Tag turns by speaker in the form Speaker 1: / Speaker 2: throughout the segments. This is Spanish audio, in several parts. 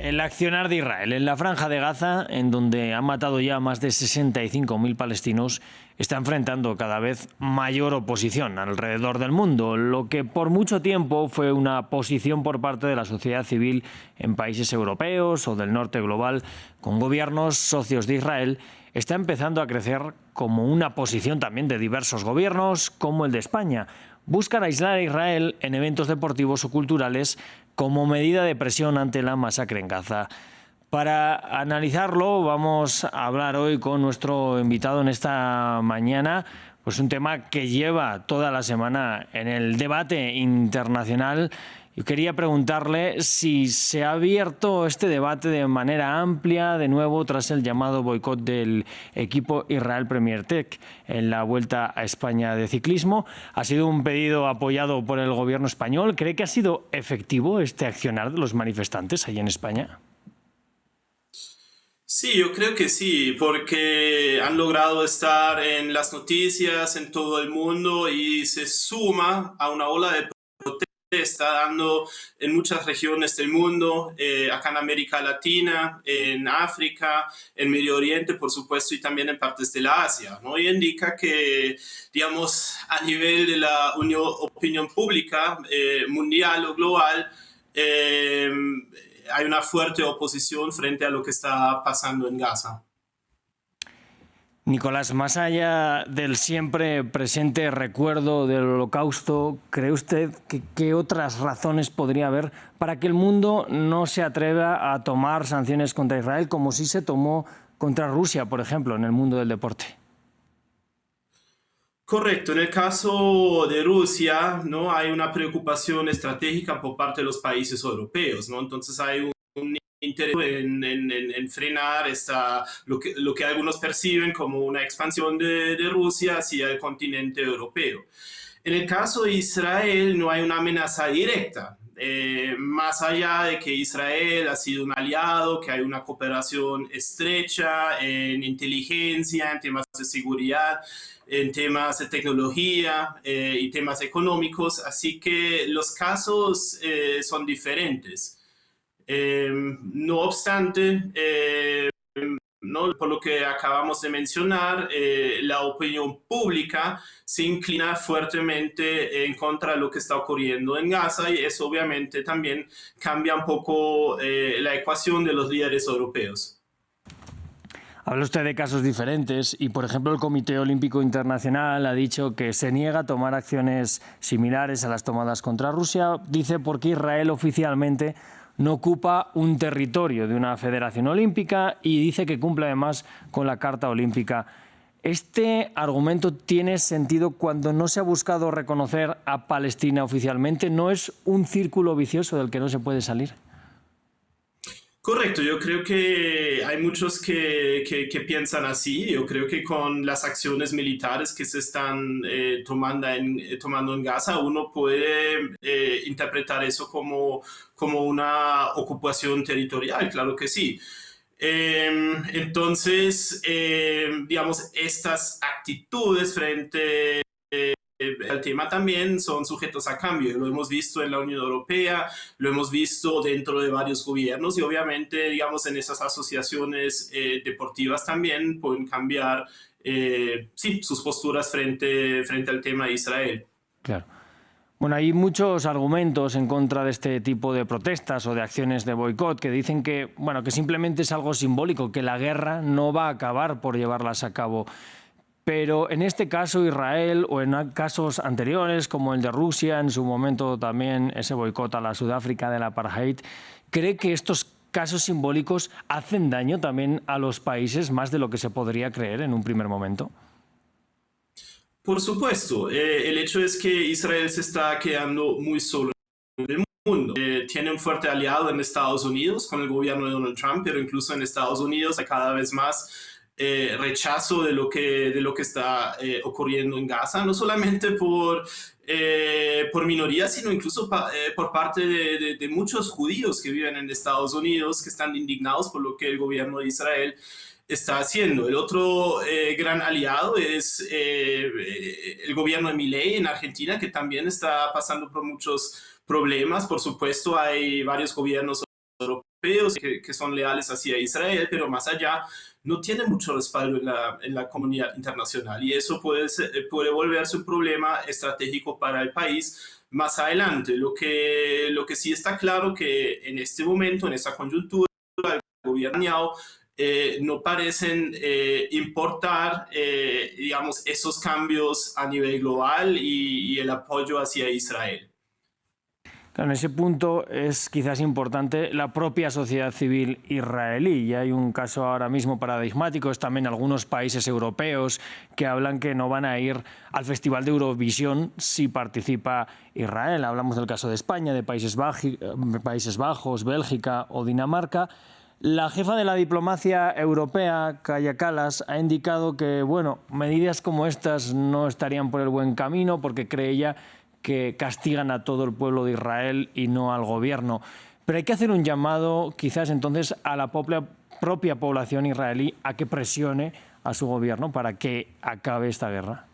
Speaker 1: El accionar de Israel en la Franja de Gaza, en donde han matado ya más de 65.000 palestinos, está enfrentando cada vez mayor oposición alrededor del mundo, lo que por mucho tiempo fue una posición por parte de la sociedad civil en países europeos o del norte global, con gobiernos socios de Israel, está empezando a crecer como una posición también de diversos gobiernos, como el de España. Buscan aislar a Israel en eventos deportivos o culturales como medida de presión ante la masacre en Gaza. Para analizarlo vamos a hablar hoy con nuestro invitado en esta mañana, pues un tema que lleva toda la semana en el debate internacional. Yo quería preguntarle si se ha abierto este debate de manera amplia, de nuevo, tras el llamado boicot del equipo Israel Premier Tech en la Vuelta a España de ciclismo. Ha sido un pedido apoyado por el gobierno español. ¿Cree que ha sido efectivo este accionar de los manifestantes allí en España?
Speaker 2: Sí, yo creo que sí, porque han logrado estar en las noticias en todo el mundo y se suma a una ola de está dando en muchas regiones del mundo, acá en América Latina, en África, en Medio Oriente, por supuesto, y también en partes de la Asia, ¿no? Y indica que, digamos, a nivel de la opinión pública mundial o global, hay una fuerte oposición frente a lo que está pasando en Gaza.
Speaker 1: Nicolás, más allá del siempre presente recuerdo del Holocausto, ¿cree usted que otras razones podría haber para que el mundo no se atreva a tomar sanciones contra Israel como sí se tomó contra Rusia, por ejemplo, en el mundo del deporte?
Speaker 2: Correcto, en el caso de Rusia, ¿no? Hay una preocupación estratégica por parte de los países europeos, ¿no? Entonces hay un interés en frenar lo que algunos perciben como una expansión de Rusia hacia el continente europeo. En el caso de Israel no hay una amenaza directa, más allá de que Israel ha sido un aliado, que hay una cooperación estrecha en inteligencia, en temas de seguridad, en temas de tecnología y temas económicos, así que los casos son diferentes. No obstante, ¿no? Por lo que acabamos de mencionar, la opinión pública se inclina fuertemente en contra de lo que está ocurriendo en Gaza y eso obviamente también cambia un poco la ecuación de los líderes europeos.
Speaker 1: Habla usted de casos diferentes y, por ejemplo, el Comité Olímpico Internacional ha dicho que se niega a tomar acciones similares a las tomadas contra Rusia. Dice porque Israel oficialmente no ocupa un territorio de una federación olímpica y dice que cumple además con la Carta Olímpica. ¿Este argumento tiene sentido cuando no se ha buscado reconocer a Palestina oficialmente? ¿No es un círculo vicioso del que no se puede salir?
Speaker 2: Correcto, yo creo que hay muchos que piensan así. Yo creo que con las acciones militares que se están tomando en Gaza, uno puede interpretar eso como una ocupación territorial, claro que sí. Entonces, digamos, estas actitudes frente al tema también son sujetos a cambio. Lo hemos visto en la Unión Europea, lo hemos visto dentro de varios gobiernos y obviamente, digamos, en esas asociaciones deportivas también pueden cambiar sí, sus posturas frente al tema de Israel.
Speaker 1: Claro. Bueno, hay muchos argumentos en contra de este tipo de protestas o de acciones de boicot que dicen que, bueno, que simplemente es algo simbólico, que la guerra no va a acabar por llevarlas a cabo. Pero en este caso Israel o en casos anteriores como el de Rusia, en su momento también ese boicot a la Sudáfrica del apartheid, ¿cree que estos casos simbólicos hacen daño también a los países más de lo que se podría creer en un primer momento?
Speaker 2: Por supuesto, el hecho es que Israel se está quedando muy solo en el mundo. Tiene un fuerte aliado en Estados Unidos con el gobierno de Donald Trump, pero incluso en Estados Unidos hay cada vez más rechazo de lo que está ocurriendo en Gaza, no solamente por minorías, sino incluso por parte de muchos judíos que viven en Estados Unidos, que están indignados por lo que el gobierno de Israel está haciendo. El otro gran aliado es el gobierno de Milei en Argentina, que también está pasando por muchos problemas. Por supuesto, hay varios gobiernos europeos europeos que son leales hacia Israel, pero más allá no tiene mucho respaldo en la comunidad internacional y eso puede volverse un problema estratégico para el país más adelante. Lo que sí está claro que en este momento, en esta coyuntura, el gobierno no parecen importar, digamos, esos cambios a nivel global y el apoyo hacia Israel.
Speaker 1: En ese punto es quizás importante la propia sociedad civil israelí. Y hay un caso ahora mismo paradigmático, es también algunos países europeos que hablan que no van a ir al Festival de Eurovisión si participa Israel. Hablamos del caso de España, de Países Bajos, Bélgica o Dinamarca. La jefa de la diplomacia europea, Kaja Kallas, ha indicado que medidas como estas no estarían por el buen camino porque cree ella que castigan a todo el pueblo de Israel y no al gobierno. Pero hay que hacer un llamado quizás entonces a la propia población israelí a que presione a su gobierno para que acabe esta guerra.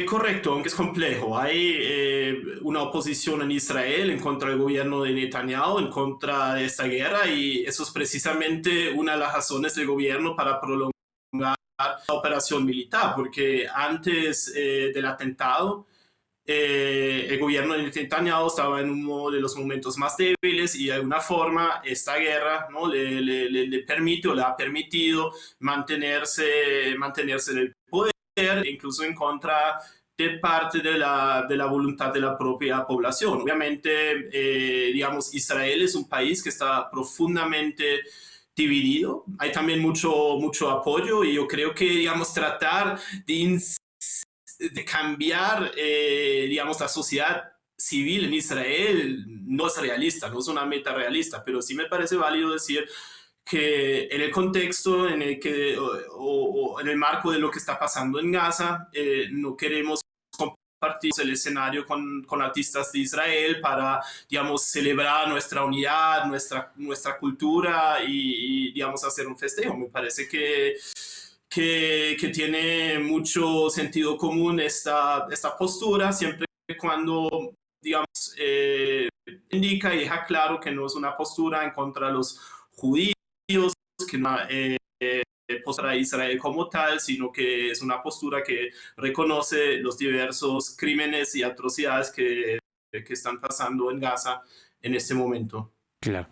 Speaker 2: Correcto, aunque es complejo. Hay una oposición en Israel en contra del gobierno de Netanyahu, en contra de esta guerra, y eso es precisamente una de las razones del gobierno para prolongar la operación militar, porque antes del atentado, el gobierno de Netanyahu estaba en uno de los momentos más débiles y de alguna forma esta guerra, ¿no? le permite o le ha permitido mantenerse en el poder, incluso en contra de parte de la voluntad de la propia población. Obviamente, digamos, Israel es un país que está profundamente dividido. Hay también mucho apoyo y yo creo que, digamos, tratar de cambiar, digamos, la sociedad civil en Israel no es realista, no es una meta realista, pero sí me parece válido decir que en el contexto en el que, o en el marco de lo que está pasando en Gaza, no queremos compartir el escenario con artistas de Israel para, digamos, celebrar nuestra unidad, nuestra cultura y, digamos, hacer un festejo. Me parece que tiene mucho sentido común esta postura, siempre cuando, digamos, indica y deja claro que no es una postura en contra de los judíos, que no postura de Israel como tal, sino que es una postura que reconoce los diversos crímenes y atrocidades que están pasando en Gaza en este momento.
Speaker 1: Claro.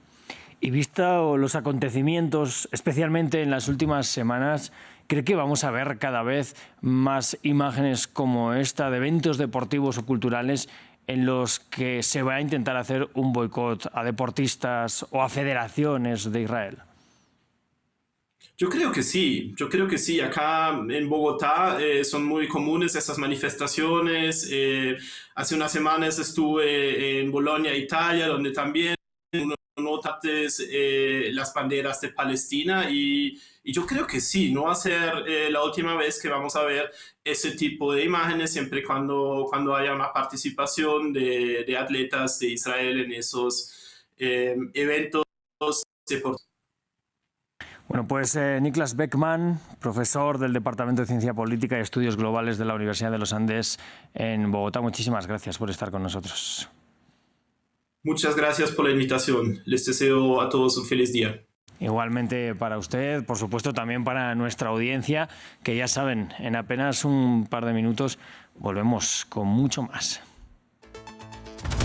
Speaker 1: Y visto los acontecimientos, especialmente en las últimas semanas, ¿cree que vamos a ver cada vez más imágenes como esta de eventos deportivos o culturales en los que se va a intentar hacer un boicot a deportistas o a federaciones de Israel?
Speaker 2: Yo creo que sí. Acá en Bogotá son muy comunes esas manifestaciones. Hace unas semanas estuve en Bolonia, Italia, donde también uno nota las banderas de Palestina y yo creo que sí, no va a ser la última vez que vamos a ver ese tipo de imágenes, siempre cuando haya una participación de atletas de Israel en esos eventos deportivos.
Speaker 1: Bueno, pues Niklas Beckmann, profesor del Departamento de Ciencia Política y Estudios Globales de la Universidad de los Andes en Bogotá, muchísimas gracias por estar con nosotros.
Speaker 2: Muchas gracias por la invitación. Les deseo a todos un feliz día.
Speaker 1: Igualmente para usted, por supuesto también para nuestra audiencia, que ya saben, en apenas un par de minutos volvemos con mucho más.